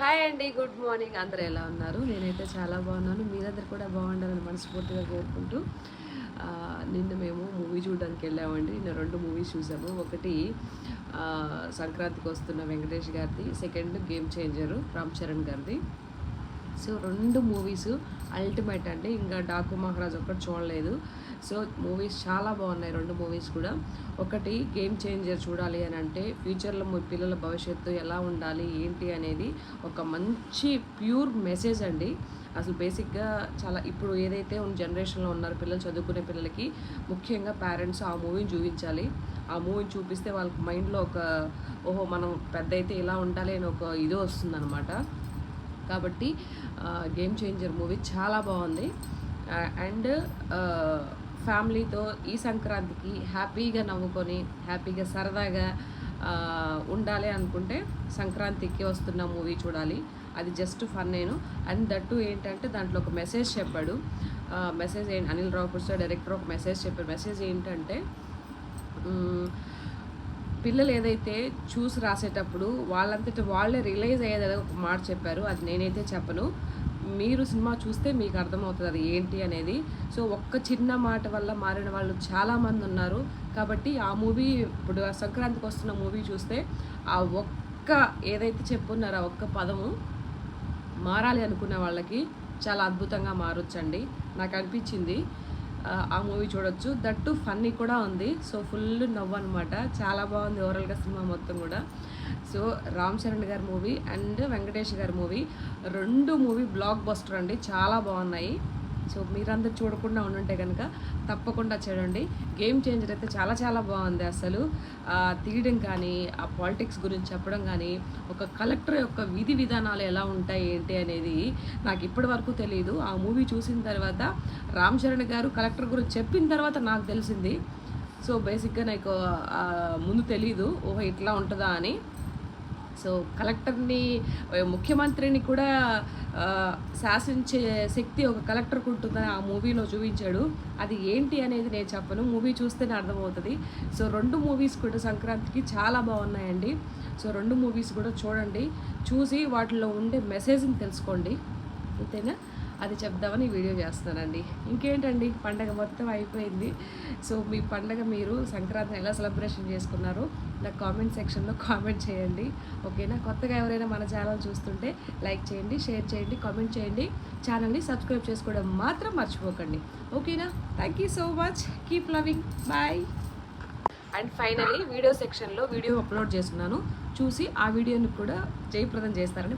Hi అండి, good morning. అందరూ ఎలా ఉన్నారు? నేనైతే చాలా బాగున్నాను. మీరందరూ కూడా బాగుండాలని మనస్ఫూర్తిగా కోరుకుంటూ నిన్న మేము మూవీ చూడడానికి వెళ్ళామండి. నిన్న 2 మూవీస్ చూసాము. ఒకటి సంక్రాంతికి వస్తున్న వెంకటేష్ గారిది, second game changer Ram Charan గారిది. సో 2 మూవీస్ అల్టిమేట్ అండి. ఇంకా డాకు మహారాజ్ ఒక్కటి చూడలేదు. సో మూవీస్ చాలా బాగున్నాయి 2 మూవీస్ కూడా. ఒకటి గేమ్ చేంజర్ చూడాలి అని అంటే ఫ్యూచర్లో పిల్లల భవిష్యత్తు ఎలా ఉండాలి ఏంటి అనేది ఒక మంచి ప్యూర్ మెసేజ్ అండి. అసలు బేసిక్గా చాలా ఇప్పుడు ఏదైతే ఉన్న జనరేషన్లో ఉన్నారు పిల్లలు, చదువుకునే పిల్లలకి ముఖ్యంగా పేరెంట్స్ ఆ మూవీని చూపించాలి. ఆ మూవీని చూపిస్తే వాళ్ళకి మైండ్లో ఒక ఓహో మనం పెద్ద అయితే ఇలా ఉండాలి అని ఒక ఇది వస్తుందన్నమాట. కాబట్టి గేమ్ చేంజర్ మూవీ చాలా బాగుంది. అండ్ ఫ్యామిలీతో ఈ సంక్రాంతికి హ్యాపీగా నవ్వుకొని హ్యాపీగా సరదాగా ఉండాలి అనుకుంటే సంక్రాంతికి వస్తున్న మూవీ చూడాలి. అది జస్ట్ ఫన్ నేను. అండ్ దట్టు ఏంటంటే దాంట్లో ఒక మెసేజ్ చెప్పాడు. Message Anil Ravipudi sir director ఒక మెసేజ్ చెప్పాడు. మెసేజ్ ఏంటంటే పిల్లలు ఏదైతే చూసి రాసేటప్పుడు వాళ్ళంతటి వాళ్ళే రియలైజ్ అయ్యేది ఒక మాట చెప్పారు. అది నేనైతే చెప్పను. మీరు సినిమా చూస్తే మీకు అర్థమవుతుంది అది ఏంటి అనేది. సో ఒక్క చిన్న మాట వల్ల మారిన వాళ్ళు చాలామంది ఉన్నారు. కాబట్టి ఆ మూవీ ఇప్పుడు సంక్రాంతికి వస్తున్న మూవీ చూస్తే ఆ ఒక్క ఏదైతే చెప్పున్నారో ఆ ఒక్క పదము మారాలి అనుకున్న వాళ్ళకి చాలా అద్భుతంగా మారొచ్చండి. నాకు అనిపించింది. ఆ మూవీ చూడొచ్చు. దట్టు ఫన్నీ కూడా ఉంది. సో ఫుల్ నవ్వు అనమాట. చాలా బాగుంది ఓవరాల్గా సినిమా మొత్తం కూడా. సో రామ్ చరణ్ గారి మూవీ అండ్ వెంకటేష్ గారి మూవీ 2 మూవీ బ్లాక్ బస్టర్ అండి. చాలా బాగున్నాయి. సో మీరందరూ చూడకుండా ఉండుంటే కనుక తప్పకుండా చూడండి. గేమ్ చేంజర్ అయితే చాలా చాలా బాగుంది. అసలు తీయడం కానీ ఆ పాలిటిక్స్ గురించి చెప్పడం కానీ ఒక కలెక్టర్ యొక్క విధి విధానాలు ఎలా ఉంటాయి ఏంటి అనేది నాకు ఇప్పటి వరకు తెలియదు. ఆ మూవీ చూసిన తర్వాత రామ్ చరణ్ గారు కలెక్టర్ గురించి చెప్పిన తర్వాత నాకు తెలిసింది. సో బేసిక్గా నాకు ముందు తెలీదు ఓహో ఇట్లా ఉంటుందా అని. సో కలెక్టర్ని, ముఖ్యమంత్రిని కూడా శాసించే శక్తి ఒక కలెక్టర్కి ఉంటుందని ఆ మూవీలో చూపించాడు. అది ఏంటి అనేది నేను చెప్పను, మూవీ చూస్తేనే అర్థమవుతుంది. సో 2 మూవీస్ కూడా సంక్రాంతికి చాలా బాగున్నాయండి. సో 2 మూవీస్ కూడా చూడండి. చూసి వాటిలో ఉండే మెసేజ్ని తెలుసుకోండి. అంతేనా? అది చెప్దామని వీడియో చేస్తానండి. ఇంకేంటండి, పండగ మొత్తం అయిపోయింది. సో మీ పండగ మీరు సంక్రాంతిని ఎలా సెలబ్రేషన్ చేసుకున్నారో నాకు కామెంట్ సెక్షన్లో కామెంట్ చేయండి. ఓకేనా? కొత్తగా ఎవరైనా మన ఛానల్ చూస్తుంటే లైక్ చేయండి, షేర్ చేయండి, కామెంట్ చేయండి. ఛానల్ని సబ్స్క్రైబ్ చేసుకోవడం మాత్రం మర్చిపోకండి. ఓకేనా? Thank you so much. Keep loving. Bye. And finally video సెక్షన్లో వీడియో అప్లోడ్ చేస్తున్నాను. చూసి ఆ వీడియోని కూడా జయప్రదం చేస్తారని